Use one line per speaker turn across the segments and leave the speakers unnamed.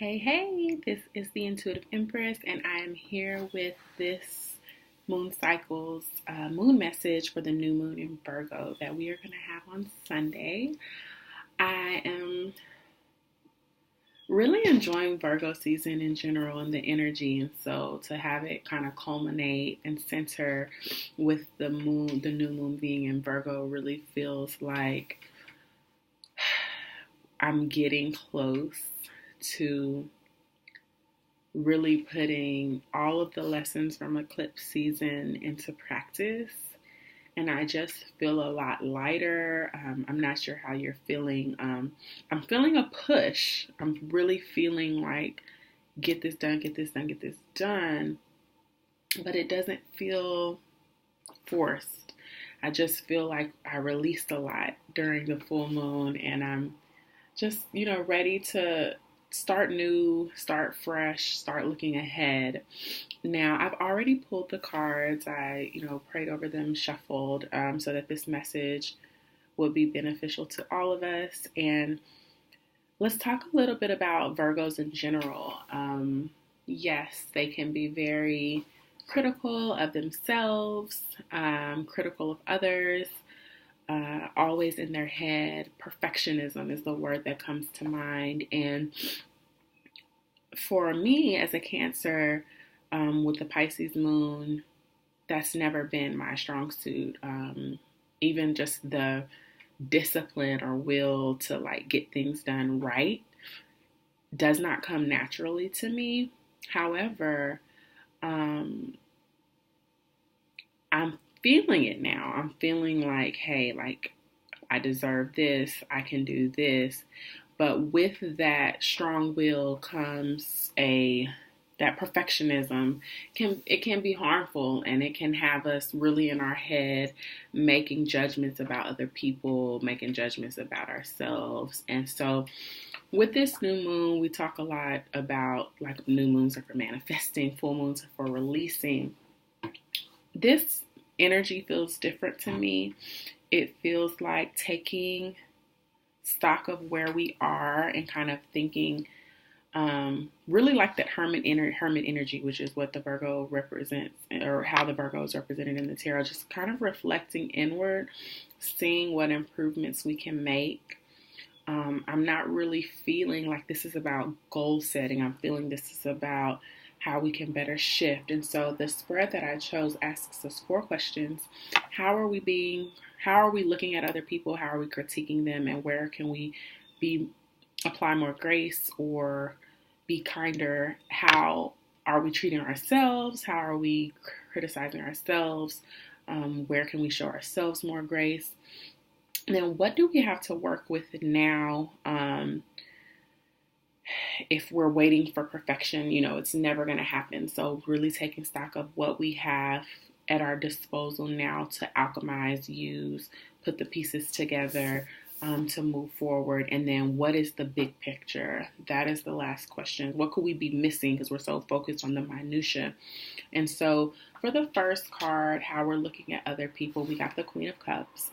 Hey, this is the Intuitive Empress, and I am here with this moon cycle's moon message for the new moon in Virgo that we are going to have on Sunday. I am really enjoying Virgo season in general and the energy, and so to have it kind of culminate and center with the new moon being in Virgo really feels like I'm getting close to really putting all of the lessons from eclipse season into practice. And I just feel a lot lighter. I'm not sure how you're feeling. I'm feeling a push. I'm really feeling like get this done, get this done, get this done. But it doesn't feel forced. I just feel like I released a lot during the full moon, and I'm just, ready to start new, start fresh, start looking ahead. Now, I've already pulled the cards. I, prayed over them, shuffled, so that this message would be beneficial to all of us. And let's talk a little bit about Virgos in general. Yes, they can be very critical of themselves, critical of others. Always in their head. Perfectionism is the word that comes to mind. And for me as a Cancer, with the Pisces moon, that's never been my strong suit. Even just the discipline or will to get things done right does not come naturally to me. However, I'm feeling it now. I'm feeling like, hey, I deserve this, I can do this. But with that strong will comes that perfectionism can be harmful, and it can have us really in our head making judgments about other people, making judgments about ourselves. And so with this new moon, we talk a lot about new moons are for manifesting, full moons are for releasing. This energy feels different to me. It feels like taking stock of where we are and kind of thinking, really like that hermit energy, which is what the Virgo represents, or how the Virgo is represented in the tarot. Just kind of reflecting inward, seeing what improvements we can make. I'm not really feeling like this is about goal setting. I'm feeling this is about how we can better shift. And so the spread that I chose asks us 4 questions. How are we looking at other people? How are we critiquing them? And where can we apply more grace or be kinder? How are we treating ourselves? How are we criticizing ourselves? Where can we show ourselves more grace? And then what do we have to work with now? If we're waiting for perfection, it's never going to happen. So really taking stock of what we have at our disposal now to alchemize, use, put the pieces together to move forward. And then what is the big picture? That is the last question. What could we be missing because we're so focused on the minutia? And so for the first card, how we're looking at other people, we got the Queen of Cups.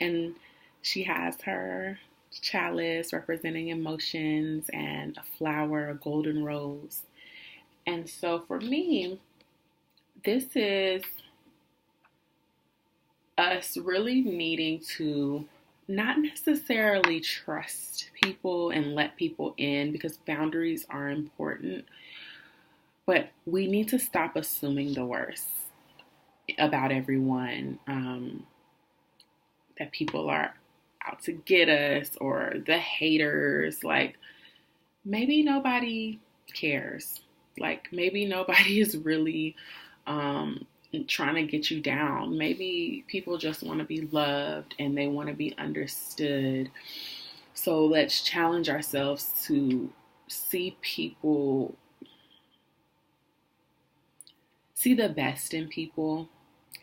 And she has her chalice representing emotions and a flower, a golden rose. And so for me, this is us really needing to not necessarily trust people and let people in, because boundaries are important, but we need to stop assuming the worst about everyone, that people are out to get us, or the haters. Maybe nobody cares. Maybe nobody is really trying to get you down. Maybe people just want to be loved and they want to be understood. So let's challenge ourselves to see the best in people,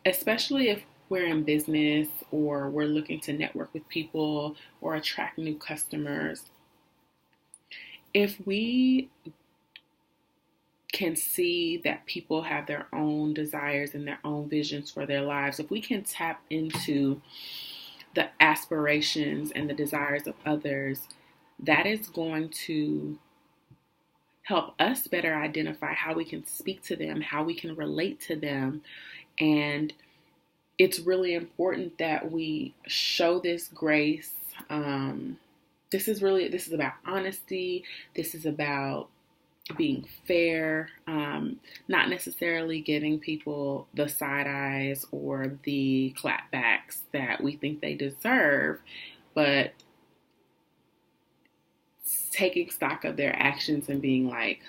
especially if we're in business or we're looking to network with people or attract new customers. If we can see that people have their own desires and their own visions for their lives, if we can tap into the aspirations and the desires of others, that is going to help us better identify how we can speak to them, how we can relate to them. And it's really important that we show this grace. This is about honesty. This is about being fair, not necessarily giving people the side eyes or the clapbacks that we think they deserve, but taking stock of their actions and being like,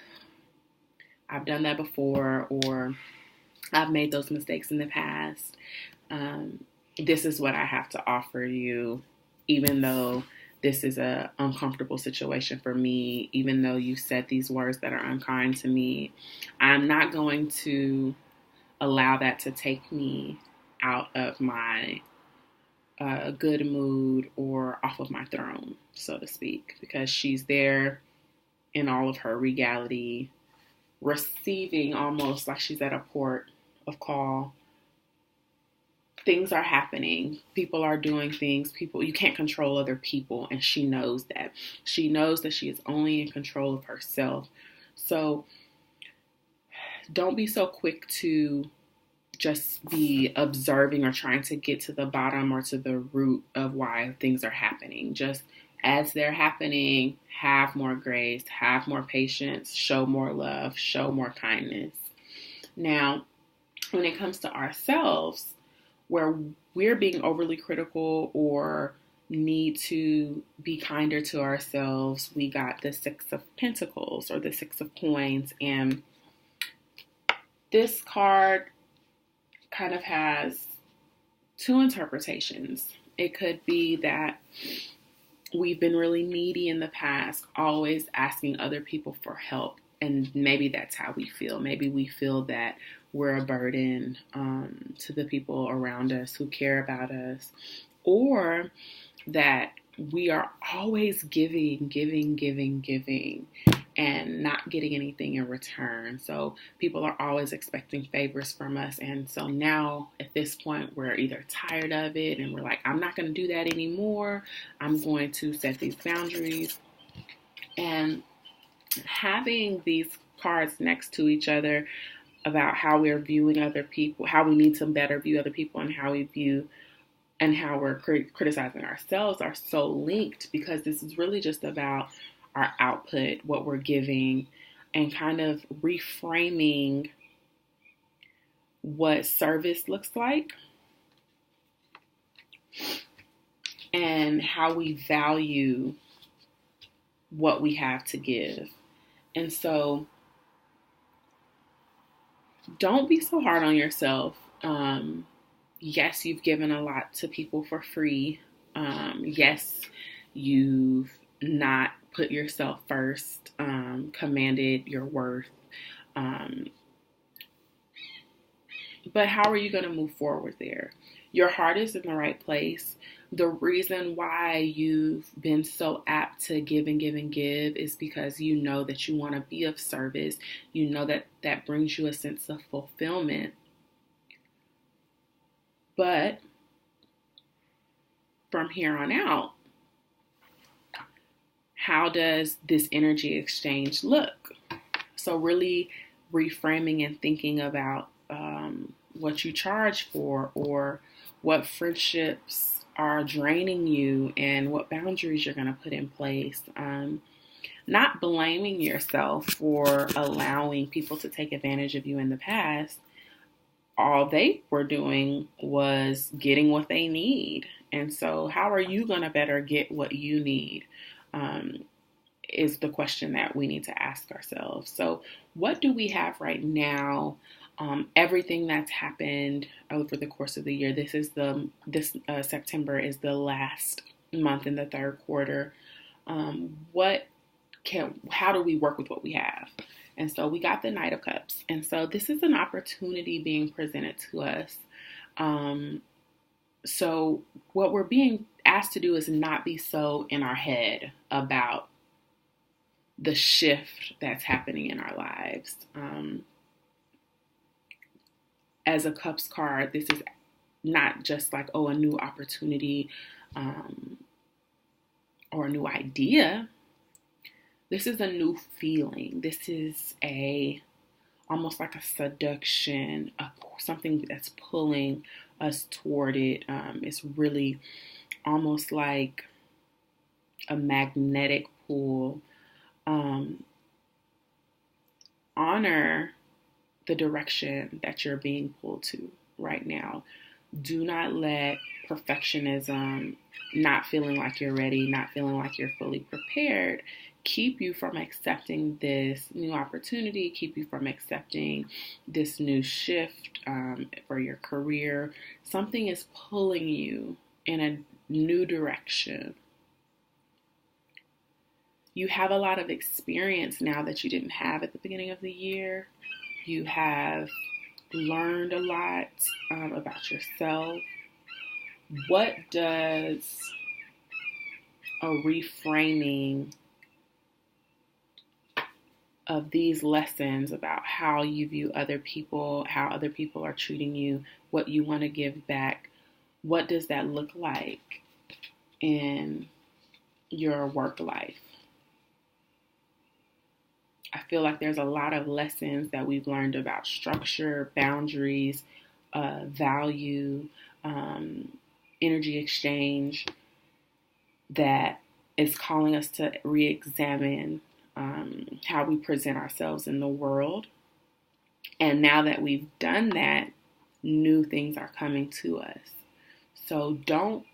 I've done that before, or I've made those mistakes in the past. This is what I have to offer you, even though this is an uncomfortable situation for me, even though you said these words that are unkind to me. I'm not going to allow that to take me out of my good mood or off of my throne, so to speak, because she's there in all of her regality, receiving almost like she's at a port of call. Things are happening. People are doing things. You can't control other people, and she knows that. She knows that she is only in control of herself. So don't be so quick to just be observing or trying to get to the bottom or to the root of why things are happening. Just as they're happening, have more grace, have more patience, show more love, show more kindness. Now, when it comes to ourselves, where we're being overly critical or need to be kinder to ourselves, we got the Six of Pentacles or the Six of Coins. And this card kind of has two interpretations. It could be that we've been really needy in the past, always asking other people for help. And maybe that's how we feel. Maybe we feel that we're a burden to the people around us who care about us, or that we are always giving, and not getting anything in return. So people are always expecting favors from us. And so now at this point, we're either tired of it and we're like, I'm not going to do that anymore. I'm going to set these boundaries. And having these cards next to each other about how we're viewing other people, how we need to better view other people, and how we view and how we're criticizing ourselves are so linked, because this is really just about our output, what we're giving, and kind of reframing what service looks like and how we value what we have to give. And so don't be so hard on yourself. Yes, you've given a lot to people for free. Yes, you've not put yourself first, commanded your worth. But how are you going to move forward there? Your heart is in the right place. The reason why you've been so apt to give and give and give is because you know that you want to be of service. You know that that brings you a sense of fulfillment. But from here on out, how does this energy exchange look? So really reframing and thinking about what you charge for, or what friendships are draining you, and what boundaries you're going to put in place. Not blaming yourself for allowing people to take advantage of you in the past. All they were doing was getting what they need. And so how are you going to better get what you need? Is the question that we need to ask ourselves. So what do we have right now? Everything that's happened over the course of the year. This September is the last month in the third quarter. How do we work with what we have? And so we got the Knight of Cups. And so this is an opportunity being presented to us. So what we're being asked to do is not be so in our head about the shift that's happening in our lives. As a Cups card, this is not just like, a new opportunity or a new idea. This is a new feeling. This is almost like a seduction, something that's pulling us toward it. It's really almost like a magnetic pull. Honor the direction that you're being pulled to right now. Do not let perfectionism, not feeling like you're ready, not feeling like you're fully prepared, keep you from accepting this new opportunity, keep you from accepting this new shift for your career. Something is pulling you in a new direction. You have a lot of experience now that you didn't have at the beginning of the year. You have learned a lot about yourself. What does a reframing of these lessons about how you view other people, how other people are treating you, what you want to give back, what does that look like in your work life? I feel like there's a lot of lessons that we've learned about structure, boundaries, value, energy exchange that is calling us to re-examine how we present ourselves in the world. And now that we've done that, new things are coming to us. So don't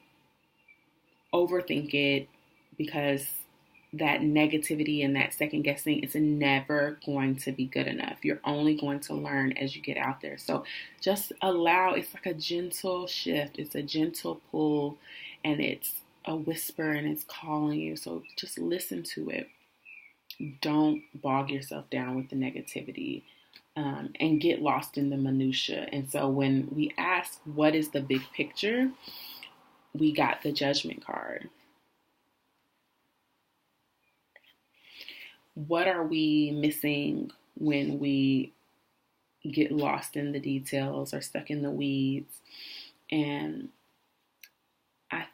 overthink it, because that negativity and that second guessing is never going to be good enough. You're only going to learn as you get out there. So just allow, it's like a gentle shift. It's a gentle pull, and it's a whisper, and it's calling you. So just listen to it. Don't bog yourself down with the negativity and get lost in the minutia. And so when we ask, what is the big picture? We got the Judgment card. What are we missing when we get lost in the details or stuck in the weeds? And I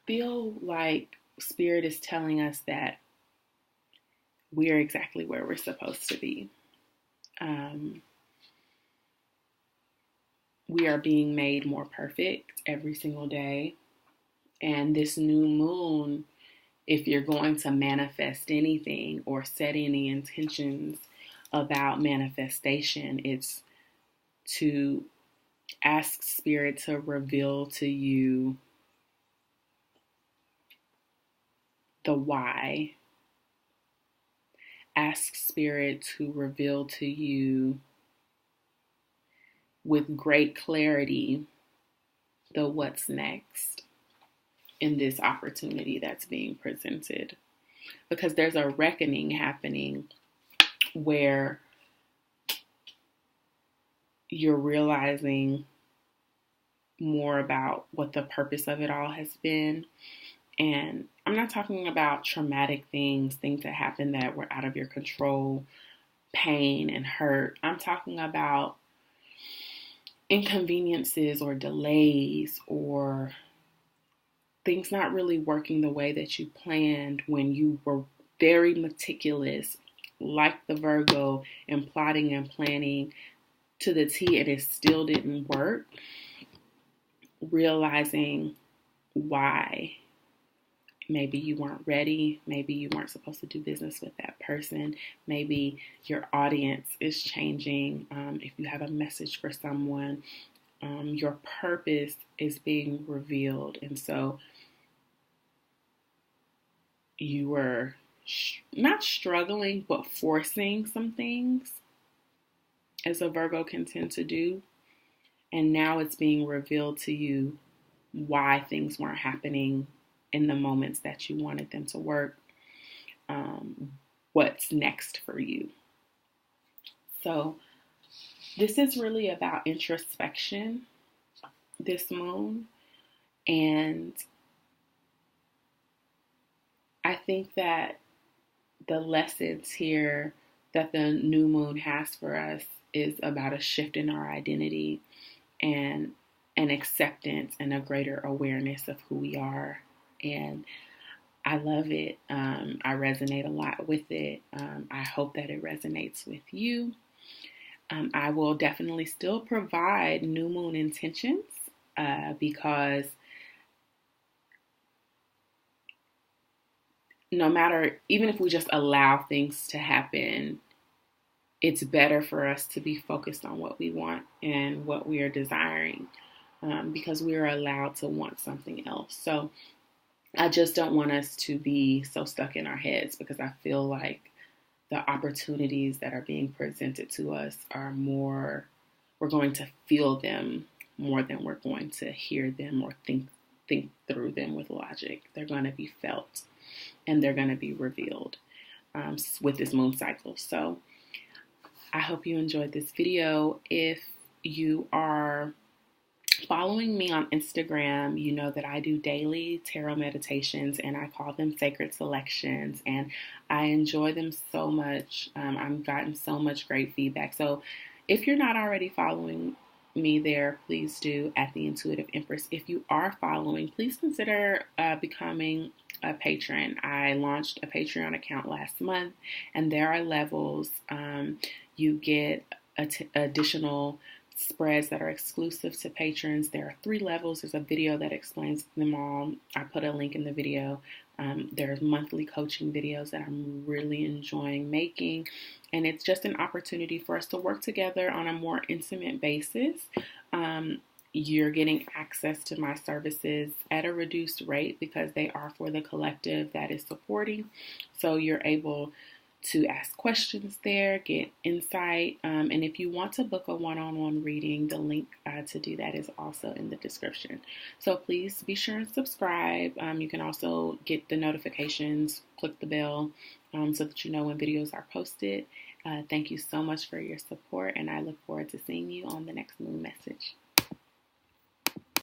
feel like Spirit is telling us that we are exactly where we're supposed to be. We are being made more perfect every single day. And this new moon, if you're going to manifest anything or set any intentions about manifestation, it's to ask Spirit to reveal to you the why. Ask Spirit to reveal to you with great clarity the what's next in this opportunity that's being presented. Because there's a reckoning happening where you're realizing more about what the purpose of it all has been. And I'm not talking about traumatic things that happen that were out of your control, pain and hurt. I'm talking about inconveniences or delays or things not really working the way that you planned when you were very meticulous, like the Virgo, and plotting and planning to the T, and it still didn't work. Realizing why. Maybe you weren't ready. Maybe you weren't supposed to do business with that person. Maybe your audience is changing. If you have a message for someone, your purpose is being revealed. And so you were not struggling, but forcing some things, as a Virgo can tend to do. And now it's being revealed to you why things weren't happening in the moments that you wanted them to work. What's next for you? So this is really about introspection this moon. And I think that the lessons here that the new moon has for us is about a shift in our identity and an acceptance and a greater awareness of who we are. And I love it. I resonate a lot with it. I hope that it resonates with you. I will definitely still provide new moon intentions because no matter, even if we just allow things to happen, it's better for us to be focused on what we want and what we are desiring because we are allowed to want something else. So I just don't want us to be so stuck in our heads because I feel like the opportunities that are being presented to us are more, we're going to feel them more than we're going to hear them or think through them with logic. They're going to be felt and they're going to be revealed with this moon cycle. So I hope you enjoyed this video. If you are following me on Instagram, you know that I do daily tarot meditations and I call them sacred selections, and I enjoy them so much. I've gotten so much great feedback. So if you're not already following me there, please do at the Intuitive Empress. If you are following, please consider becoming a patron. I launched a Patreon account last month, and there are levels. You get additional spreads that are exclusive to patrons. There are 3 levels. There's a video that explains them all. I put a link in the video. There's monthly coaching videos that I'm really enjoying making. And it's just an opportunity for us to work together on a more intimate basis. You're getting access to my services at a reduced rate because they are for the collective that is supporting. So you're able to ask questions there, get insight. And if you want to book a one-on-one reading, the link to do that is also in the description. So please be sure and subscribe. You can also get the notifications, click the bell so that you know when videos are posted. Thank you so much for your support, and I look forward to seeing you on the next